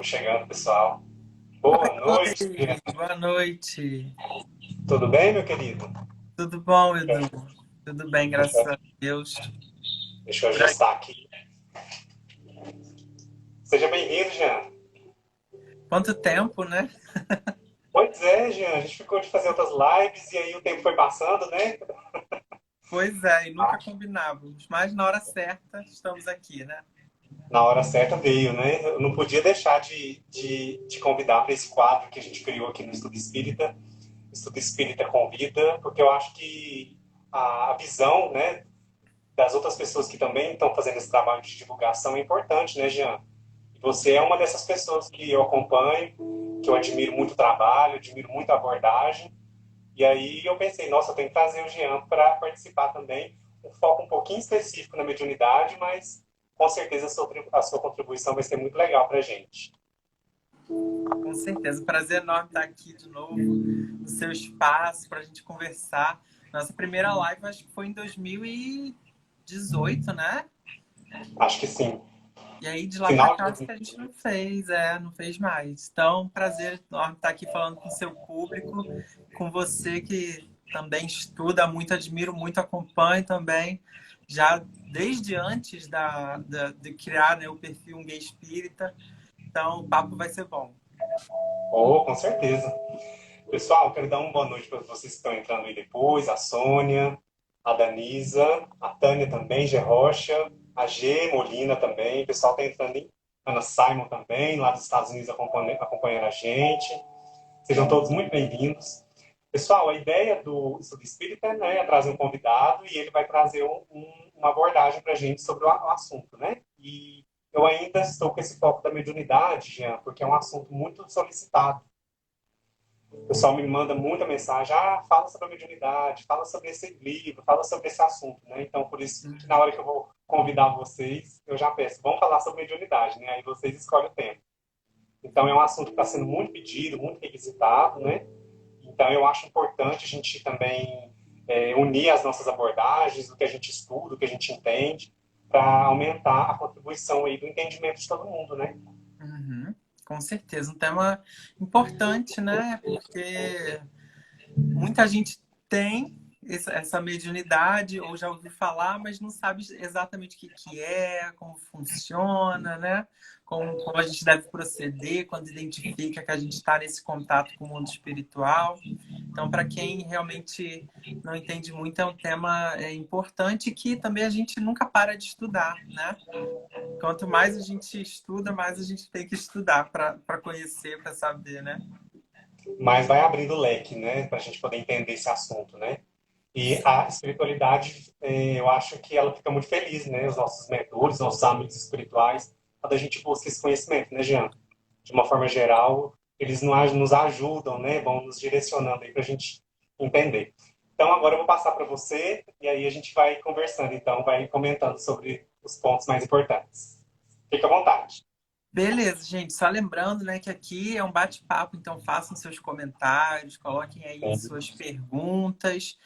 Vamos chegando, pessoal. Boa noite, Jean. Oi, boa noite. Tudo bem, meu querido? Tudo bom, Edu? Tudo bem, Deixa graças eu, a Deus. deixa eu Por aí. ajustar aqui. Seja bem-vindo, Jean. Quanto tempo, né? Pois é, Jean, a gente ficou de fazer outras lives e aí o tempo foi passando, né? Pois é, e nunca combinávamos, mas na hora certa estamos aqui, né? Na hora certa veio, né? Eu não podia deixar de te convidar para esse quadro que a gente criou aqui no Estudo Espírita. Estudo Espírita Convida, porque eu acho que a visão, né, das outras pessoas que também estão fazendo esse trabalho de divulgação é importante, né, Jean? E você é uma dessas pessoas que eu acompanho, que eu admiro muito o trabalho, admiro muito a abordagem. E aí eu pensei, nossa, eu tenho que trazer o Jean para participar também. Um foco um pouquinho específico na mediunidade, mas com certeza a sua contribuição vai ser muito legal para a gente. Com certeza. Prazer enorme estar aqui de novo no seu espaço para a gente conversar. Nossa primeira live acho que foi em 2018, né? Acho que sim. E aí de lá para Final cá de acho que a gente não fez mais. Então, prazer enorme estar aqui falando com o seu público, com você que também estuda muito, admiro muito, acompanho também, já desde antes de criar, né, o perfil Um Gay Espírita. Então, o papo vai ser bom. Oh, com certeza. Pessoal, quero dar uma boa noite para vocês que estão entrando aí depois, a Sônia, a Danisa, a Tânia também, G. Rocha, a G. Molina também, o pessoal está entrando aí, Ana Simon também, lá dos Estados Unidos acompanhando a gente. Sejam todos muito bem-vindos. Pessoal, a ideia do Estudo Espírita, né, é trazer um convidado e ele vai trazer uma abordagem para a gente sobre o assunto, né? E eu ainda estou com esse foco da mediunidade, Jean, porque é um assunto muito solicitado. O pessoal me manda muita mensagem, fala sobre a mediunidade, fala sobre esse livro, fala sobre esse assunto, né? Então, por isso que na hora que eu vou convidar vocês, eu já peço, vamos falar sobre mediunidade, né? Aí vocês escolhem o tema. Então, é um assunto que está sendo muito pedido, muito requisitado, né? Então, eu acho importante a gente também unir as nossas abordagens, o que a gente estuda, o que a gente entende, para aumentar a contribuição aí do entendimento de todo mundo, né? Uhum, com certeza. Um tema importante, né? Porque muita gente tem essa mediunidade ou já ouviu falar, mas não sabe exatamente o que que é, como funciona, né? Como a gente deve proceder quando identifica que a gente está nesse contato com o mundo espiritual. Então, para quem realmente não entende muito, é um tema importante que também a gente nunca para de estudar, né? Quanto mais a gente estuda, mais a gente tem que estudar para conhecer, para saber, né? Mas vai abrindo o leque, né? Para a gente poder entender esse assunto, né? E a espiritualidade, eu acho que ela fica muito feliz, né? Os nossos mentores, nossos amigos espirituais, quando a gente busca esse conhecimento, né, Jean? De uma forma geral, eles nos ajudam, né? Vão nos direcionando aí para a gente entender. Então, agora eu vou passar para você e aí a gente vai conversando, então, vai comentando sobre os pontos mais importantes. Fique à vontade. Beleza, gente. Só lembrando, né, que aqui é um bate-papo, então façam seus comentários, coloquem aí suas perguntas.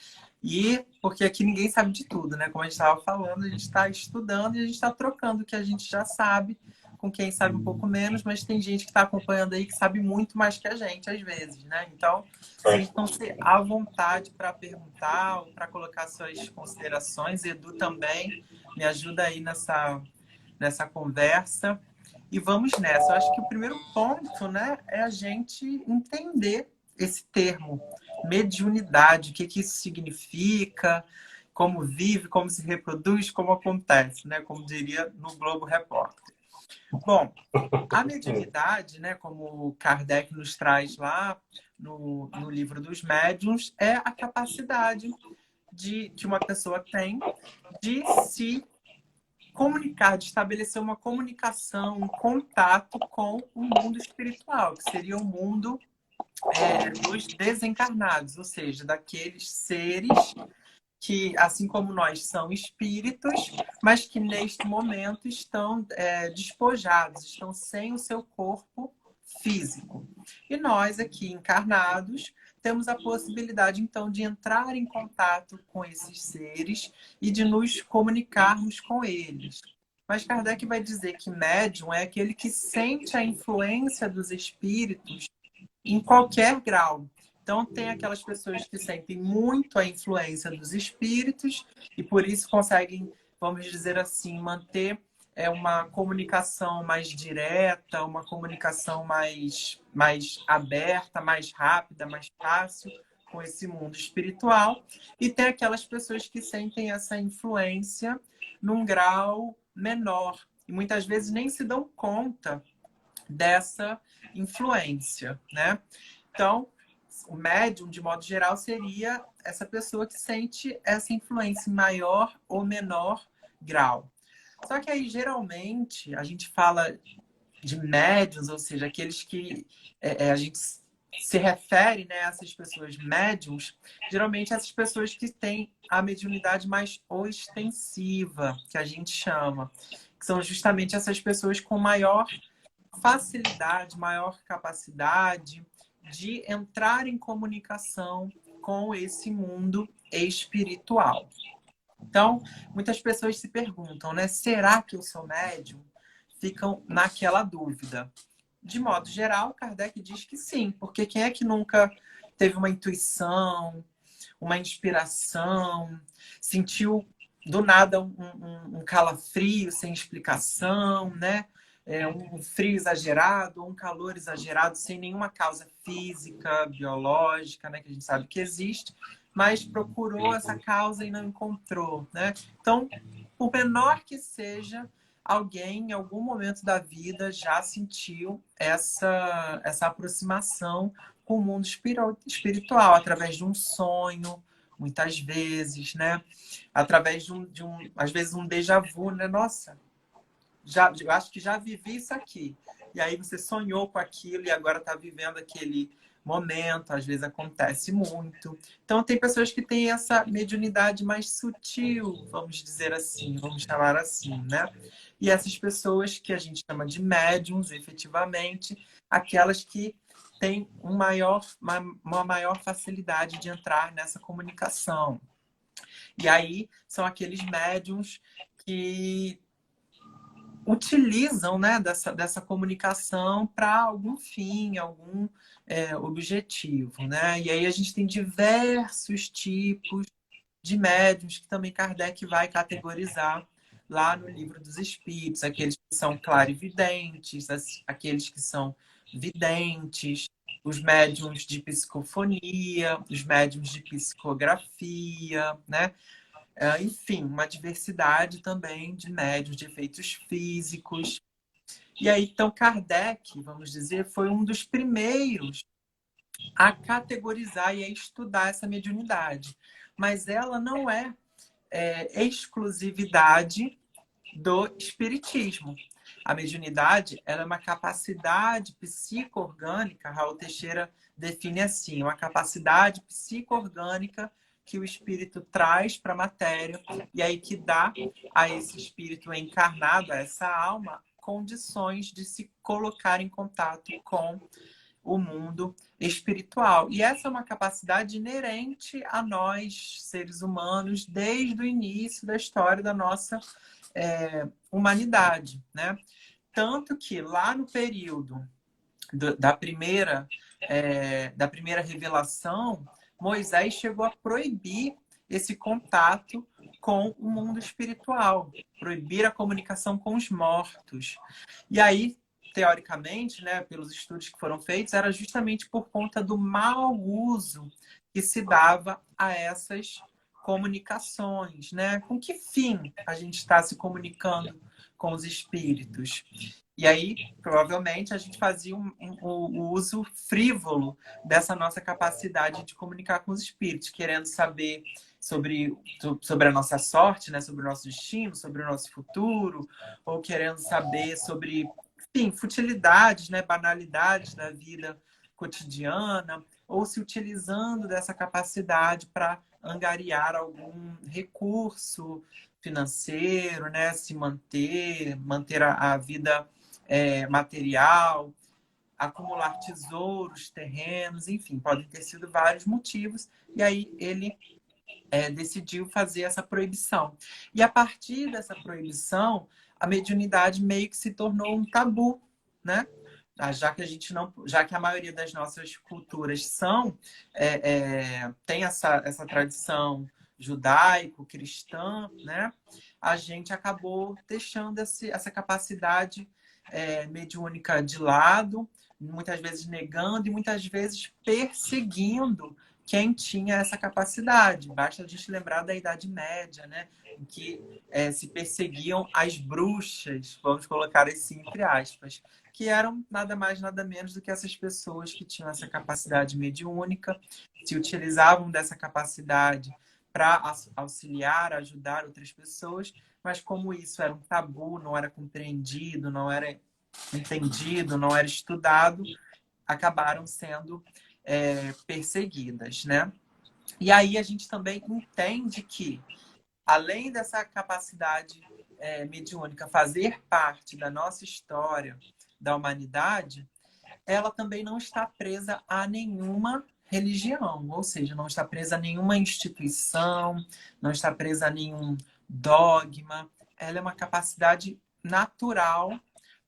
E porque aqui ninguém sabe de tudo, né? Como a gente estava falando, a gente está estudando e a gente está trocando o que a gente já sabe com quem sabe um pouco menos, mas tem gente que está acompanhando aí que sabe muito mais que a gente, às vezes, né? Então, sintam-se à vontade para perguntar ou para colocar suas considerações. Edu também me ajuda aí nessa conversa. E vamos nessa. Eu acho que o primeiro ponto, né, é a gente entender esse termo, mediunidade, o que que isso significa, como vive, como se reproduz, como acontece, né, como diria no Globo Repórter. Bom, a mediunidade, né, como Kardec nos traz lá no livro dos médiuns, é a capacidade que uma pessoa tem de se comunicar, de estabelecer uma comunicação, um contato com o mundo espiritual, que seria o mundo dos desencarnados, ou seja, daqueles seres que, assim como nós, são espíritos, mas que neste momento estão despojados, estão sem o seu corpo físico. E nós, aqui encarnados, temos a possibilidade, então, de entrar em contato com esses seres e de nos comunicarmos com eles. Mas Kardec vai dizer que médium é aquele que sente a influência dos espíritos em qualquer grau. Então, tem aquelas pessoas que sentem muito a influência dos espíritos e por isso conseguem, vamos dizer assim, manter uma comunicação mais direta, uma comunicação mais aberta, mais rápida, mais fácil com esse mundo espiritual. E tem aquelas pessoas que sentem essa influência num grau menor e muitas vezes nem se dão conta dessa influência, né? Então, o médium, de modo geral, seria essa pessoa que sente essa influência em maior ou menor grau. Só que aí, geralmente, a gente fala de médiums, ou seja, aqueles que a gente se refere, né, a essas pessoas médiums, geralmente essas pessoas que têm a mediunidade mais ostensiva, que a gente chama, que são justamente essas pessoas com maior facilidade, maior capacidade de entrar em comunicação com esse mundo espiritual. Então, muitas pessoas se perguntam, né? Será que eu sou médium? Ficam naquela dúvida. De modo geral, Kardec diz que sim, porque quem é que nunca teve uma intuição, uma inspiração, sentiu do nada um calafrio sem explicação, né? Um frio exagerado, um calor exagerado, sem nenhuma causa física, biológica, né? Que a gente sabe que existe, mas procurou essa causa e não encontrou, né? Então, por menor que seja, alguém em algum momento da vida já sentiu essa aproximação com o mundo espiritual, através de um sonho, muitas vezes, né? Através às vezes, um déjà vu, né? Nossa, eu acho que já vivi isso aqui. E aí você sonhou com aquilo e agora está vivendo aquele momento, às vezes acontece muito. Então tem pessoas que têm essa mediunidade mais sutil, vamos dizer assim, vamos chamar assim, né? E essas pessoas que a gente chama de médiums, efetivamente, aquelas que têm uma maior facilidade de entrar nessa comunicação. E aí são aqueles médiums que utilizam, né, dessa comunicação para algum fim, algum objetivo, né? E aí a gente tem diversos tipos de médiuns que também Kardec vai categorizar lá no Livro dos Espíritos, aqueles que são clarividentes, aqueles que são videntes, os médiuns de psicofonia, os médiuns de psicografia, né? Enfim, uma diversidade também de médiuns, de efeitos físicos. E aí, então, Kardec, vamos dizer, foi um dos primeiros a categorizar e a estudar essa mediunidade. Mas ela não é exclusividade do espiritismo. A mediunidade ela é uma capacidade psico-orgânica, Raul Teixeira define assim, uma capacidade psico-orgânica que o espírito traz para a matéria e aí que dá a esse espírito encarnado, a essa alma, condições de se colocar em contato com o mundo espiritual. E essa é uma capacidade inerente a nós, seres humanos, desde o início da história da nossa humanidade, né? Tanto que lá no período da primeira revelação, Moisés chegou a proibir esse contato com o mundo espiritual, proibir a comunicação com os mortos. E aí, teoricamente, né, pelos estudos que foram feitos, era justamente por conta do mau uso que se dava a essas comunicações, né? Com que fim a gente está se comunicando com os espíritos? E aí, provavelmente, a gente fazia o uso frívolo dessa nossa capacidade de comunicar com os espíritos, querendo saber sobre a nossa sorte, né? Sobre o nosso destino, sobre o nosso futuro, ou querendo saber sobre, enfim, futilidades, né? Banalidades da vida cotidiana, ou se utilizando dessa capacidade para angariar algum recurso financeiro, né? Se manter a vida material, acumular tesouros, terrenos, enfim, podem ter sido vários motivos. E aí ele decidiu fazer essa proibição. E a partir dessa proibição, a mediunidade meio que se tornou um tabu, né? Já que a gente não, já que a maioria das nossas culturas tem essa tradição judaico-cristã, né? A gente acabou deixando essa capacidade mediúnica de lado, muitas vezes negando e muitas vezes perseguindo quem tinha essa capacidade. Basta a gente lembrar da Idade Média, né? Em que se perseguiam as bruxas, vamos colocar assim entre aspas, que eram nada mais, nada menos do que essas pessoas que tinham essa capacidade mediúnica, se utilizavam dessa capacidade para auxiliar, ajudar outras pessoas, mas como isso era um tabu, não era compreendido, não era entendido, não era estudado, acabaram sendo perseguidas, né? E aí a gente também entende que, além dessa capacidade mediúnica fazer parte da nossa história, da humanidade, ela também não está presa a nenhuma religião, ou seja, não está presa a nenhuma instituição, não está presa a nenhum dogma. Ela é uma capacidade natural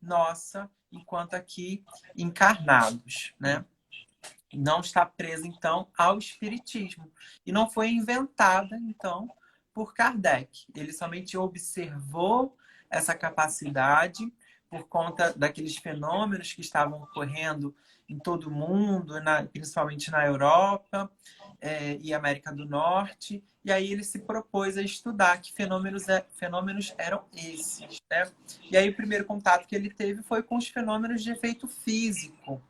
nossa, enquanto aqui encarnados, né? Não está presa, então, ao espiritismo. E não foi inventada, então, por Kardec. Ele somente observou essa capacidade por conta daqueles fenômenos que estavam ocorrendo em todo o mundo, principalmente na Europa e América do Norte. E aí ele se propôs a estudar que fenômenos eram esses, né? E aí o primeiro contato que ele teve foi com os fenômenos de efeito físico,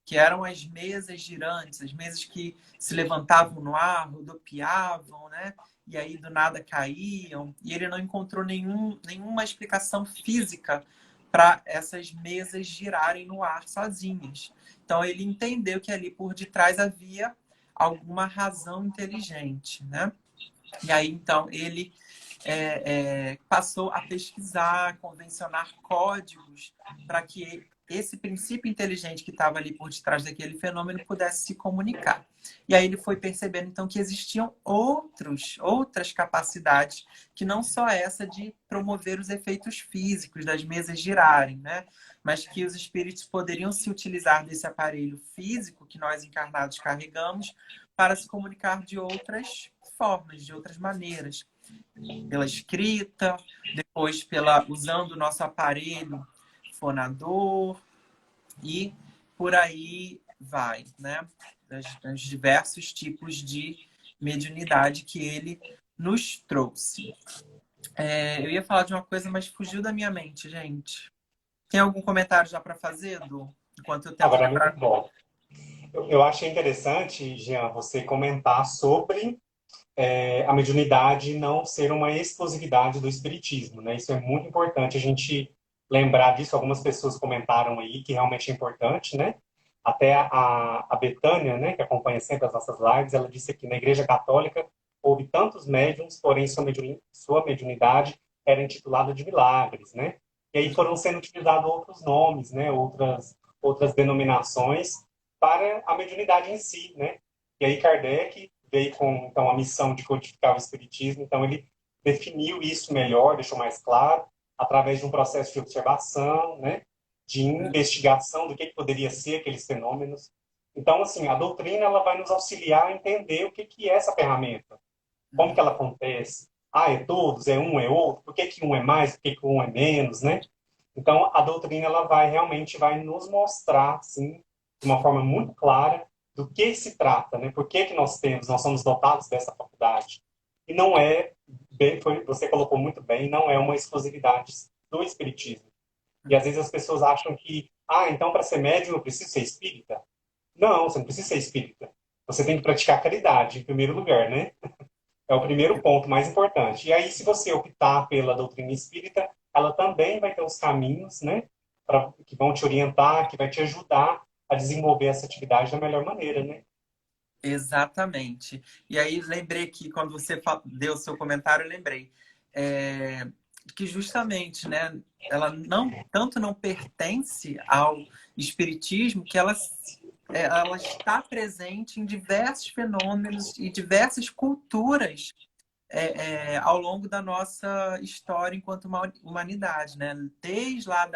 que eram as mesas girantes, as mesas que se levantavam no ar, rodopiavam, né? E aí do nada caíam. E ele não encontrou nenhuma explicação física para essas mesas girarem no ar sozinhas. Então ele entendeu que ali por detrás havia alguma razão inteligente, né? E aí então ele passou a pesquisar, convencionar códigos para que esse princípio inteligente que estava ali por detrás daquele fenômeno pudesse se comunicar. E aí ele foi percebendo, então, que existiam outras capacidades, que não só essa de promover os efeitos físicos das mesas girarem, né? Mas que os espíritos poderiam se utilizar desse aparelho físico que nós encarnados carregamos para se comunicar de outras formas, de outras maneiras. Pela escrita, depois usando o nosso aparelho fonador e por aí vai, né? Dos diversos tipos de mediunidade que ele nos trouxe. Eu ia falar de uma coisa, mas fugiu da minha mente, gente. Tem algum comentário já para fazer, Edu? Enquanto eu tento Agora é muito lembrar. bom. Eu achei interessante, Jean, você comentar sobre a mediunidade não ser uma exclusividade do espiritismo, né? Isso é muito importante a gente lembrar disso. Algumas pessoas comentaram aí que realmente é importante, né? Até a Betânia, né, que acompanha sempre as nossas lives, ela disse que na Igreja Católica houve tantos médiums, porém sua mediunidade era intitulada de milagres, né? E aí foram sendo utilizados outros nomes, né? Outras denominações para a mediunidade em si, né? E aí Kardec veio com então a missão de codificar o espiritismo, então ele definiu isso melhor, deixou mais claro através de um processo de observação, né, de investigação do que poderia ser aqueles fenômenos. Então, assim, a doutrina ela vai nos auxiliar a entender o que é essa ferramenta, como que ela acontece. Ah, é todos, é um, é outro, por que um é mais, por que um é menos, né? Então, a doutrina ela realmente vai nos mostrar, assim, de uma forma muito clara do que se trata, né? Por que nós somos dotados dessa faculdade. E não é, você colocou muito bem, não é uma exclusividade do espiritismo. E às vezes as pessoas acham que, então para ser médium eu preciso ser espírita? Não, você não precisa ser espírita. Você tem que praticar caridade, em primeiro lugar, né? É o primeiro ponto mais importante. E aí, se você optar pela doutrina espírita, ela também vai ter os caminhos, né, que vão te orientar, que vai te ajudar a desenvolver essa atividade da melhor maneira, né? Exatamente. E aí lembrei que quando você deu o seu comentário, eu lembrei que justamente, né, ela não pertence ao espiritismo, que ela está presente em diversos fenômenos e diversas culturas ao longo da nossa história enquanto uma humanidade, né? Desde lá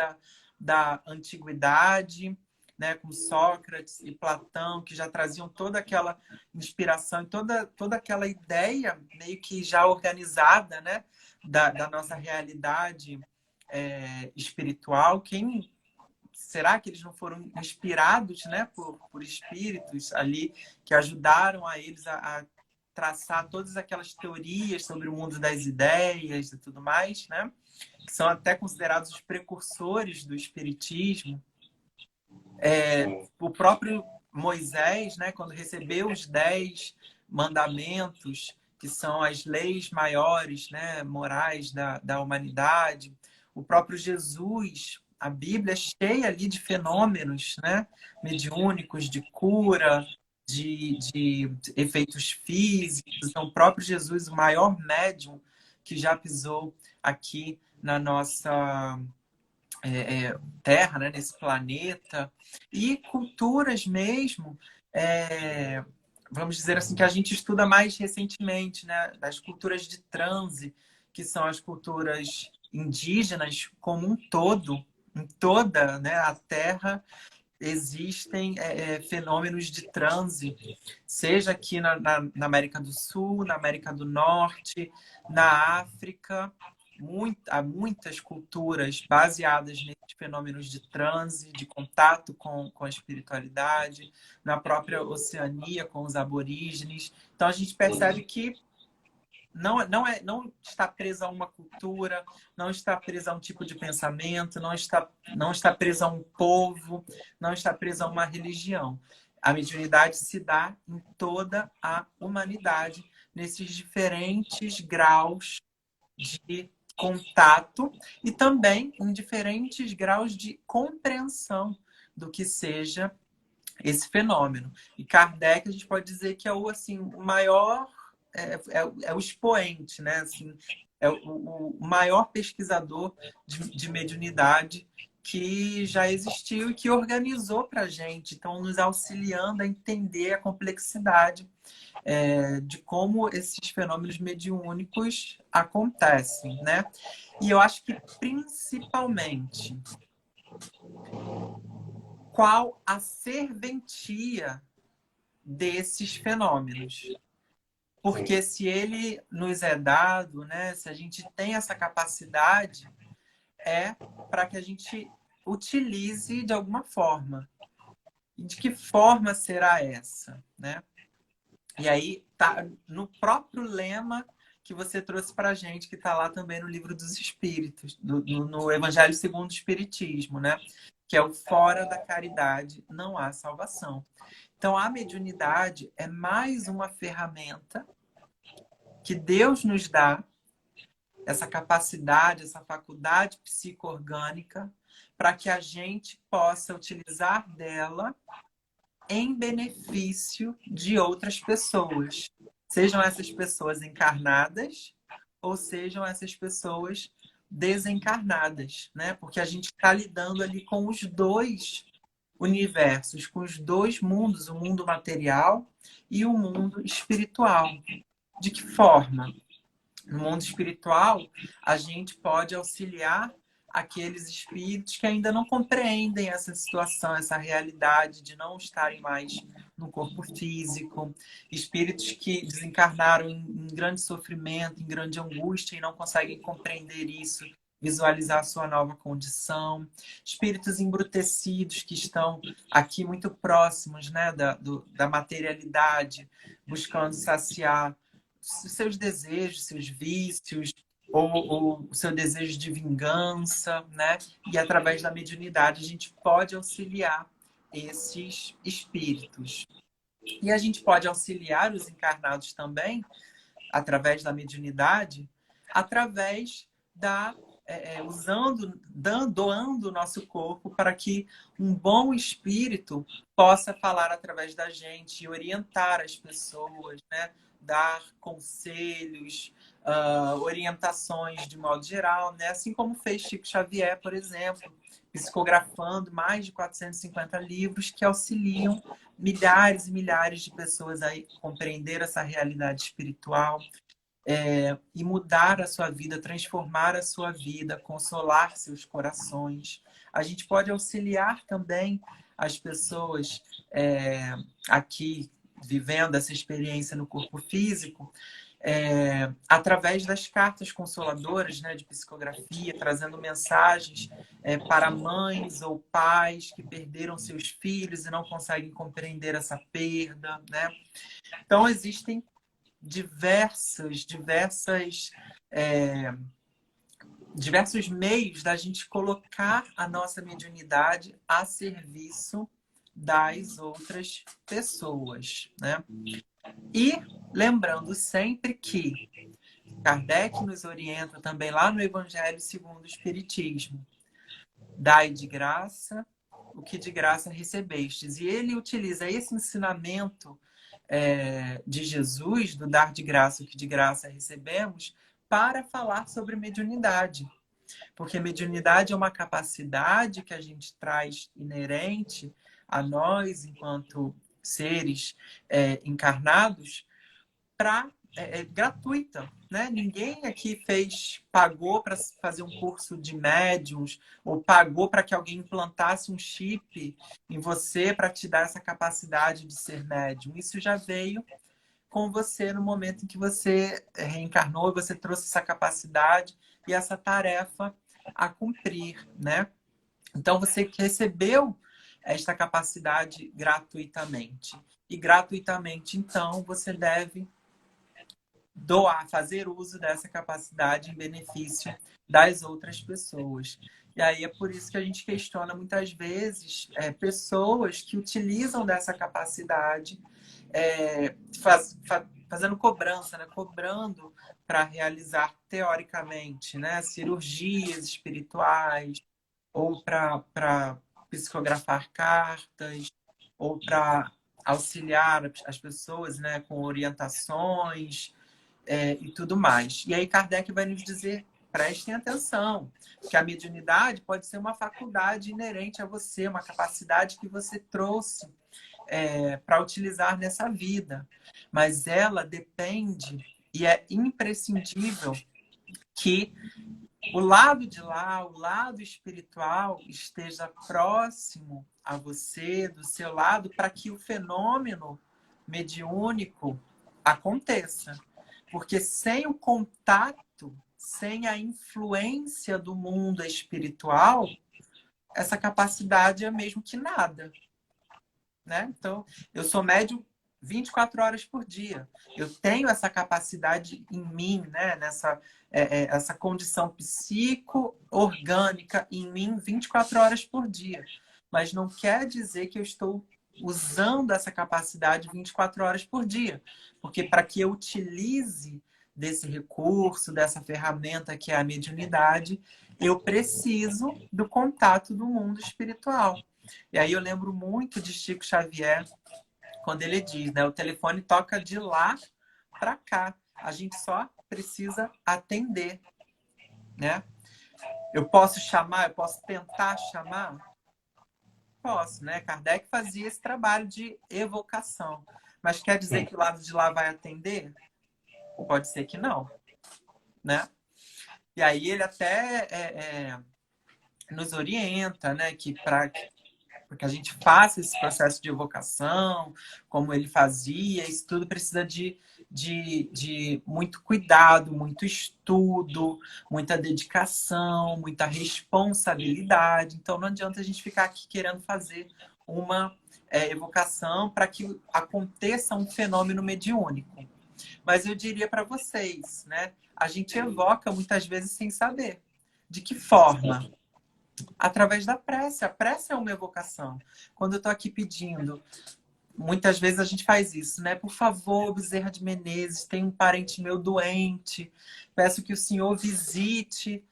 da antiguidade, né, com Sócrates e Platão, que já traziam toda aquela inspiração, toda aquela ideia meio que já organizada, né, da nossa realidade espiritual. Será que eles não foram inspirados, né, por espíritos ali que ajudaram a eles a traçar todas aquelas teorias sobre o mundo das ideias e tudo mais, né? Que são até considerados os precursores do espiritismo. O próprio Moisés, né, quando recebeu os 10 mandamentos, que são as leis maiores, né, morais da humanidade, o próprio Jesus, a Bíblia é cheia ali de fenômenos, né, mediúnicos, de cura, de efeitos físicos. Então, o próprio Jesus, o maior médium que já pisou aqui na nossa Terra, né, nesse planeta, e culturas mesmo, vamos dizer assim, que a gente estuda mais recentemente, né, das culturas de transe, que são as culturas indígenas como um todo, em toda, né, a Terra existem fenômenos de transe, seja aqui na América do Sul, na América do Norte, na África. Há muitas culturas baseadas nesses fenômenos de transe, de contato com a espiritualidade, na própria Oceania, com os aborígenes. Então, a gente percebe que não está presa a uma cultura, não está presa a um tipo de pensamento, não está presa a um povo, não está presa a uma religião. A mediunidade se dá em toda a humanidade, nesses diferentes graus de contato e também em diferentes graus de compreensão do que seja esse fenômeno. E Kardec, a gente pode dizer que é o maior, é o expoente, né? Assim, é o maior pesquisador de mediunidade que já existiu e que organizou para a gente, então nos auxiliando a entender a complexidade de como esses fenômenos mediúnicos acontecem, né? E eu acho que principalmente qual a serventia desses fenômenos. Porque se ele nos é dado, né, se a gente tem essa capacidade, é para que a gente utilize de alguma forma. E de que forma será essa, né? E aí tá no próprio lema que você trouxe para a gente, que está lá também no Livro dos Espíritos, no Evangelho segundo o Espiritismo, né? Que é o fora da caridade não há salvação. Então, a mediunidade é mais uma ferramenta que Deus nos dá, essa capacidade, essa faculdade psico-orgânica, para que a gente possa utilizar dela em benefício de outras pessoas. Sejam essas pessoas encarnadas ou sejam essas pessoas desencarnadas, né? Porque a gente está lidando ali com os dois universos, com os dois mundos, o mundo material e o mundo espiritual. De que forma? No mundo espiritual, a gente pode auxiliar aqueles espíritos que ainda não compreendem essa situação, essa realidade de não estarem mais no corpo físico, espíritos que desencarnaram em grande sofrimento, em grande angústia e não conseguem compreender isso, visualizar a sua nova condição, espíritos embrutecidos que estão aqui muito próximos, né, da materialidade, buscando saciar seus desejos, seus vícios, ou o seu desejo de vingança, né? E através da mediunidade a gente pode auxiliar esses espíritos. E a gente pode auxiliar os encarnados também, através da mediunidade, através doando o nosso corpo para que um bom espírito possa falar através da gente e orientar as pessoas, né? Dar conselhos, orientações de modo geral, né? Assim como fez Chico Xavier, por exemplo, psicografando mais de 450 livros que auxiliam milhares e milhares de pessoas a compreender essa realidade espiritual. e mudar a sua vida, transformar a sua vida, consolar seus corações. A gente pode auxiliar também as pessoas aqui vivendo essa experiência no corpo físico, através das cartas consoladoras, né, de psicografia, trazendo mensagens para mães ou pais que perderam seus filhos e não conseguem compreender essa perda, né? Então, existem diversos meios da gente colocar a nossa mediunidade a serviço das outras pessoas, né? E lembrando sempre que Kardec nos orienta também lá no Evangelho segundo o Espiritismo: dai de graça o que de graça recebestes. E ele utiliza esse ensinamento de Jesus, do dar de graça o que de graça recebemos, para falar sobre mediunidade. Porque mediunidade é uma capacidade que a gente traz inerente a nós, enquanto seres encarnados, gratuita, né? Ninguém aqui pagou para fazer um curso de médiums ou pagou para que alguém implantasse um chip em você para te dar essa capacidade de ser médium. Isso já veio com você no momento em que você reencarnou e você trouxe essa capacidade e essa tarefa a cumprir, né? Então você recebeu esta capacidade gratuitamente. E gratuitamente, então, você deve fazer uso dessa capacidade em benefício das outras pessoas. E aí é por isso que a gente questiona muitas vezes pessoas que utilizam dessa capacidade fazendo cobrança, né? Cobrando para realizar teoricamente, né? Cirurgias espirituais, ou para psicografar cartas, ou para auxiliar as pessoas, né? Com orientações, e tudo mais. E aí Kardec vai nos dizer: prestem atenção, que a mediunidade pode ser uma faculdade inerente a você, uma capacidade que você trouxe para utilizar nessa vida. Mas ela depende e é imprescindível que o lado de lá, o lado espiritual, esteja próximo a você, do seu lado, para que o fenômeno mediúnico aconteça. Porque sem o contato, sem a influência do mundo espiritual, essa capacidade é mesmo que nada, né? Então, eu sou médium 24 horas por dia. Eu tenho essa capacidade em mim, né? Essa condição psico-orgânica em mim 24 horas por dia. Mas não quer dizer que eu estou usando essa capacidade 24 horas por dia. Porque para que eu utilize desse recurso, dessa ferramenta que é a mediunidade, eu preciso do contato do mundo espiritual. E aí eu lembro muito de Chico Xavier, quando ele diz, né? O telefone toca de lá para cá. A gente só precisa atender, né? Eu posso chamar, eu posso tentar chamar? Posso, né? Kardec fazia esse trabalho de evocação. Mas quer dizer que o lado de lá vai atender? Pode ser que não, né? E aí ele até nos orienta, né? Que para que a gente faça esse processo de evocação, como ele fazia, isso tudo precisa de muito cuidado, muito estudo, muita dedicação, muita responsabilidade. Então, não adianta a gente ficar aqui querendo fazer uma evocação para que aconteça um fenômeno mediúnico. Mas eu diria para vocês, né? A gente evoca muitas vezes sem saber. De que forma? Através da prece. A prece é uma evocação. Quando eu estou aqui pedindo, muitas vezes a gente faz isso, né? Por favor, Bezerra de Menezes, tem um parente meu doente. Peço que o senhor visite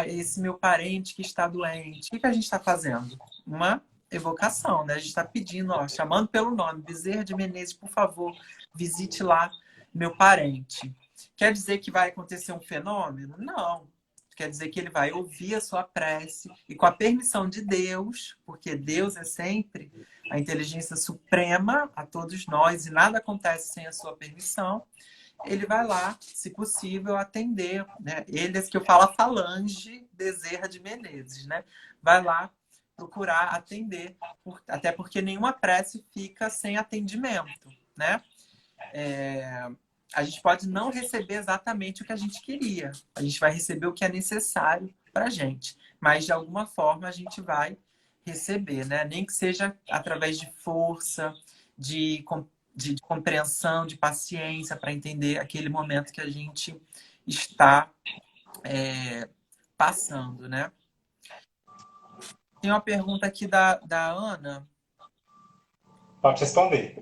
esse meu parente que está doente. O que a gente está fazendo? Uma evocação, né? A gente está pedindo, ó, chamando pelo nome. Bezerra de Menezes, por favor, visite lá meu parente. Quer dizer que vai acontecer um fenômeno? Não. Quer dizer que ele vai ouvir a sua prece e, com a permissão de Deus, porque Deus é sempre a inteligência suprema a todos nós e nada acontece sem a sua permissão, ele vai lá, se possível, atender, né? Ele é que eu falo a falange Bezerra de Menezes, né? Vai lá procurar atender, até porque nenhuma prece fica sem atendimento, né? A gente pode não receber exatamente o que a gente queria, a gente vai receber o que é necessário para a gente, mas de alguma forma a gente vai receber, né? Nem que seja através de força, de, de compreensão, de paciência para entender aquele momento que a gente está passando, né? Tem uma pergunta aqui da Ana. Pode responder.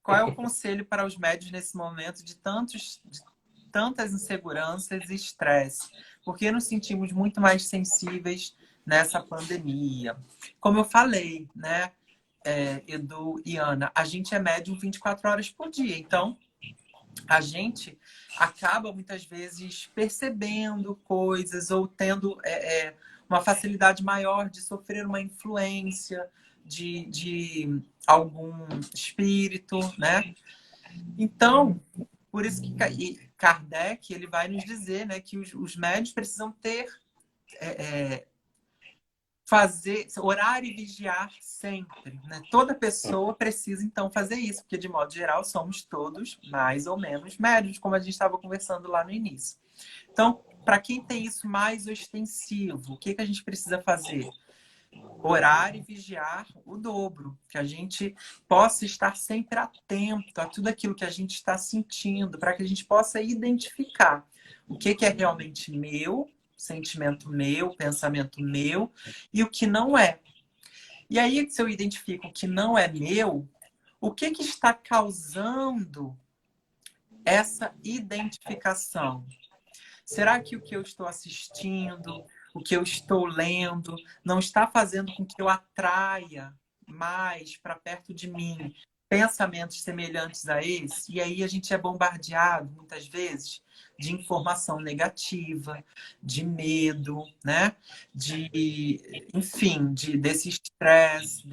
Qual é o conselho para os médios nesse momento de tantas inseguranças e estresse? Porque nos sentimos muito mais sensíveis nessa pandemia. Como eu falei, né, Edu e Ana, a gente é médium 24 horas por dia. Então, a gente acaba muitas vezes percebendo coisas ou tendo uma facilidade maior de sofrer uma influência de algum espírito, né? Então, por isso que Kardec ele vai nos dizer, né, que os médios precisam ter fazer, orar e vigiar sempre, né? Toda pessoa precisa, então, fazer isso, porque, de modo geral, somos todos mais ou menos médios, como a gente estava conversando lá no início. Então, para quem tem isso mais ostensivo, o que a gente precisa fazer? Orar e vigiar o dobro, que a gente possa estar sempre atento a tudo aquilo que a gente está sentindo, para que a gente possa identificar o que é realmente meu, sentimento meu, pensamento meu, e o que não é. E aí, se eu identifico o que não é meu, o que está causando essa identificação? Será que o que eu estou assistindo, o que eu estou lendo, não está fazendo com que eu atraia mais para perto de mim pensamentos semelhantes a esse? E aí a gente é bombardeado, muitas vezes, de informação negativa, de medo, né? Enfim, desse estresse,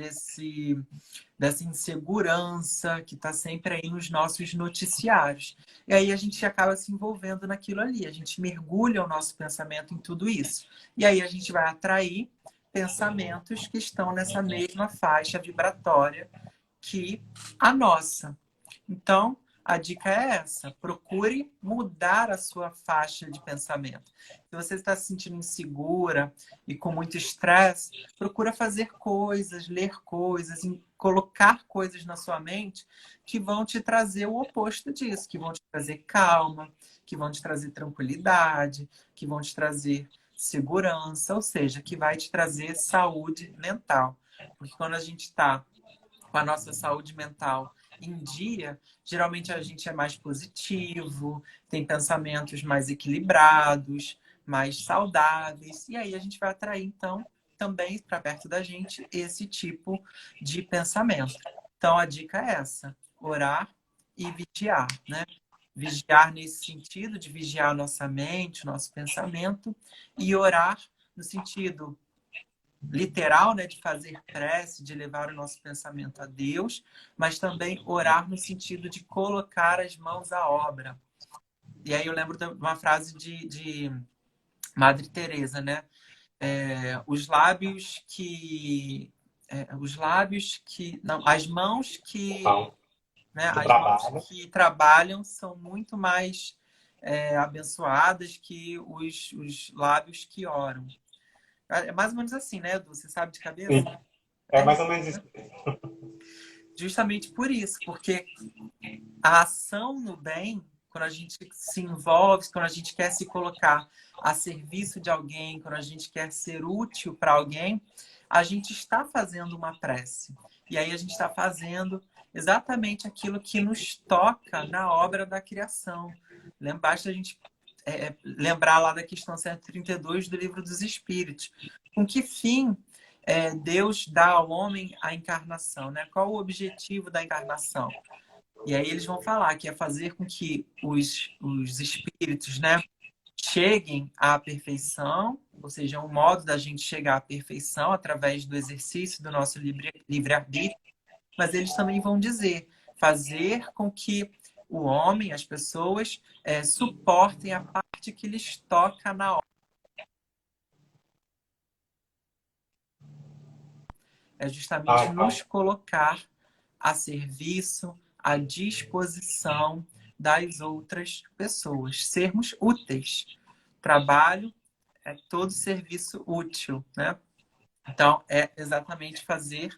dessa insegurança que está sempre aí nos nossos noticiários. E aí a gente acaba se envolvendo naquilo ali, a gente mergulha o nosso pensamento em tudo isso. E aí a gente vai atrair pensamentos que estão nessa mesma faixa vibratória que a nossa. Então, a dica é essa: procure mudar a sua faixa de pensamento. Se você está se sentindo insegura e com muito estresse, procura fazer coisas, ler coisas, colocar coisas na sua mente que vão te trazer o oposto disso, que vão te trazer calma, que vão te trazer tranquilidade, que vão te trazer segurança, ou seja, que vai te trazer saúde mental. Porque quando a gente está com a nossa saúde mental em dia, geralmente a gente é mais positivo, tem pensamentos mais equilibrados, mais saudáveis, e aí a gente vai atrair, então, também para perto da gente esse tipo de pensamento. Então, a dica é essa: orar e vigiar, né? Vigiar nesse sentido de vigiar a nossa mente, o nosso pensamento, e orar no sentido literal, né, de fazer prece, de levar o nosso pensamento a Deus, mas também orar no sentido de colocar as mãos à obra. E aí eu lembro de uma frase de Madre Teresa, né? Não, as mãos Então, né, do as mãos trabalho. que trabalham são muito mais abençoadas que os lábios que oram. É mais ou menos assim, né, Edu? Você sabe de cabeça? Sim, é É mais ou isso. menos isso. Justamente por isso, porque a ação no bem, quando a gente se envolve, quando a gente quer se colocar a serviço de alguém, quando a gente quer ser útil para alguém, a gente está fazendo uma prece. E aí a gente está fazendo exatamente aquilo que nos toca na obra da criação. Basta a gente lembrar lá da questão 132 do Livro dos Espíritos. Com que fim Deus dá ao homem a encarnação, né? Qual o objetivo da encarnação? E aí eles vão falar que é fazer com que os espíritos, né, cheguem à perfeição, ou seja, um modo da gente chegar à perfeição através do exercício do nosso livre-arbítrio, mas eles também vão dizer, fazer com que o homem, as pessoas, suportem a parte que lhes toca na obra. É justamente nos colocar a serviço, à disposição das outras pessoas, sermos úteis. Trabalho é todo serviço útil, né? Então, é exatamente fazer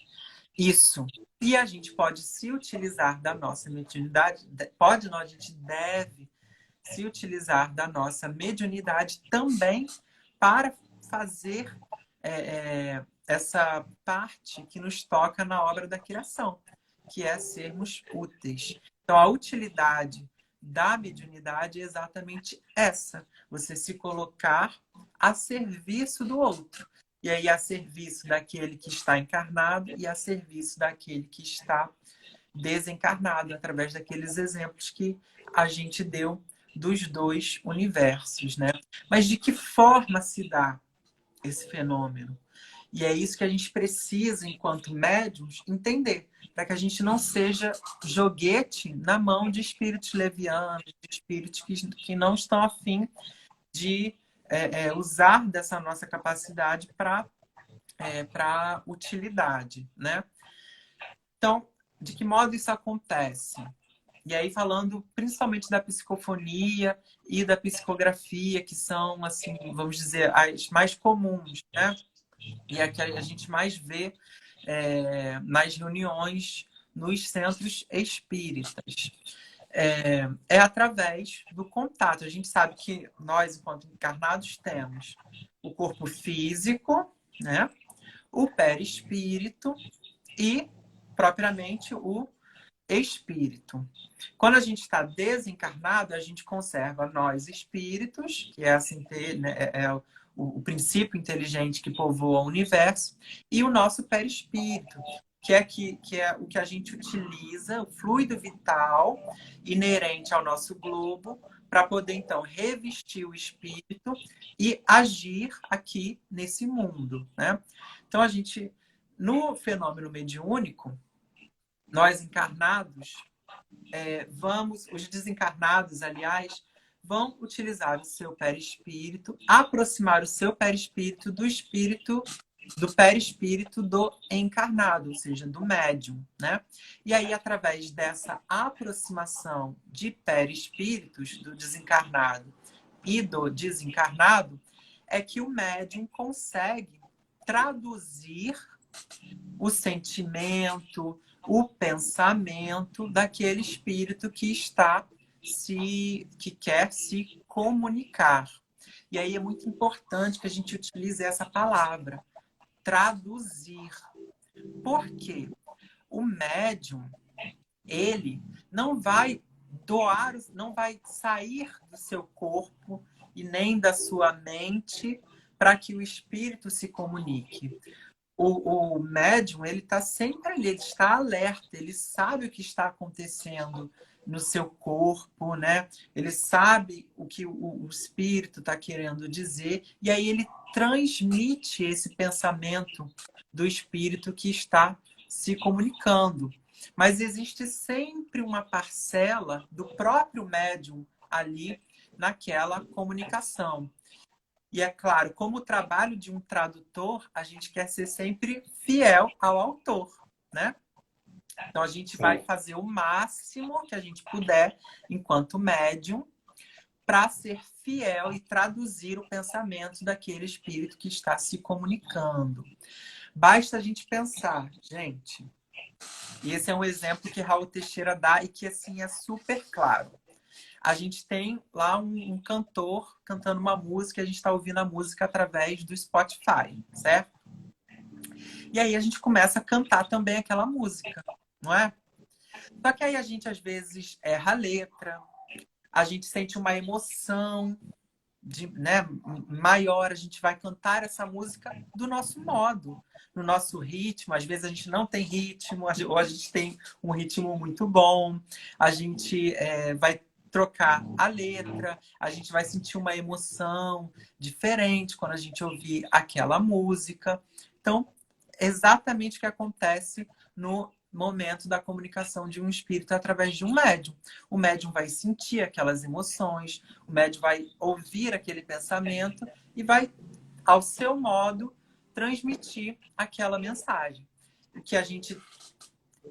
isso. E a gente pode se utilizar da nossa mediunidade, a gente deve se utilizar da nossa mediunidade também para fazer essa parte que nos toca na obra da criação, que é sermos úteis. Então, a utilidade da mediunidade é exatamente essa: você se colocar a serviço do outro. E aí, a serviço daquele que está encarnado e a serviço daquele que está desencarnado, através daqueles exemplos que a gente deu dos dois universos, né? Mas de que forma se dá esse fenômeno? E é isso que a gente precisa, enquanto médiums, entender, para que a gente não seja joguete na mão de espíritos levianos, de espíritos que não estão afim de usar dessa nossa capacidade para utilidade, né? Então, de que modo isso acontece? E aí, falando principalmente da psicofonia e da psicografia, que são, assim, vamos dizer, as mais comuns, né? E a que a gente mais vê nas reuniões nos centros espíritas. É através do contato. A gente sabe que nós, enquanto encarnados, temos o corpo físico, né? O perispírito e, propriamente, o espírito. Quando a gente está desencarnado, a gente conserva nós espíritos, que é assim, né, o princípio inteligente que povoa o universo, e o nosso perispírito, que é o que a gente utiliza, o fluido vital inerente ao nosso globo, para poder, então, revestir o espírito e agir aqui nesse mundo, né? Então, a gente, no fenômeno mediúnico, nós encarnados, os desencarnados, aliás, vão utilizar o seu perispírito, aproximar o seu perispírito do perispírito do encarnado, ou seja, do médium, né? E aí, através dessa aproximação de perispíritos do desencarnado e do desencarnado, é que o médium consegue traduzir o sentimento, o pensamento daquele espírito que quer se comunicar. E aí é muito importante que a gente utilize essa palavra, traduzir. Por quê? O médium, ele não vai não vai sair do seu corpo e nem da sua mente para que o espírito se comunique. O médium, ele está sempre ali, ele está alerta, ele sabe o que está acontecendo no seu corpo, né? Ele sabe o que o espírito está querendo dizer, e aí ele transmite esse pensamento do espírito que está se comunicando. Mas existe sempre uma parcela do próprio médium ali naquela comunicação. E é claro, como o trabalho de um tradutor, a gente quer ser sempre fiel ao autor, né? Então a gente vai fazer o máximo que a gente puder, enquanto médium, para ser fiel e traduzir o pensamento daquele espírito que está se comunicando. Basta a gente pensar, gente. E esse é um exemplo que Raul Teixeira dá e que assim é super claro. A gente tem lá um cantor cantando uma música, a gente está ouvindo a música através do Spotify, certo? E aí a gente começa a cantar também aquela música, não é? Só que aí a gente às vezes erra a letra, a gente sente uma emoção maior, a gente vai cantar essa música do nosso modo, no nosso ritmo. Às vezes a gente não tem ritmo, ou a gente tem um ritmo muito bom, a gente vai trocar a letra, a gente vai sentir uma emoção diferente quando a gente ouvir aquela música. Então, exatamente o que acontece no momento da comunicação de um espírito através de um médium. O médium vai sentir aquelas emoções, o médium vai ouvir aquele pensamento e vai, ao seu modo, transmitir aquela mensagem. O que a gente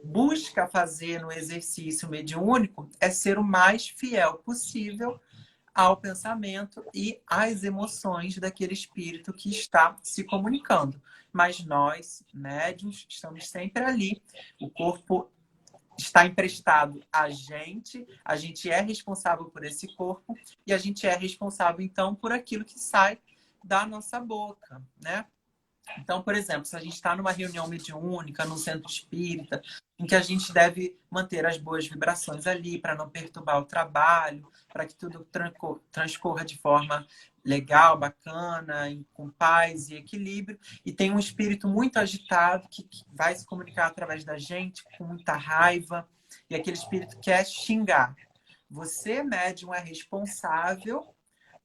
busca fazer no exercício mediúnico é ser o mais fiel possível ao pensamento e às emoções daquele espírito que está se comunicando. Mas nós, médiuns, estamos sempre ali. O corpo está emprestado a gente é responsável por esse corpo e a gente é responsável, então, por aquilo que sai da nossa boca, né? Então, por exemplo, se a gente está numa reunião mediúnica, num centro espírita, em que a gente deve manter as boas vibrações ali para não perturbar o trabalho, para que tudo transcorra de forma legal, bacana, com paz e equilíbrio, e tem um espírito muito agitado que vai se comunicar através da gente, com muita raiva, e aquele espírito quer xingar. Você, médium, é responsável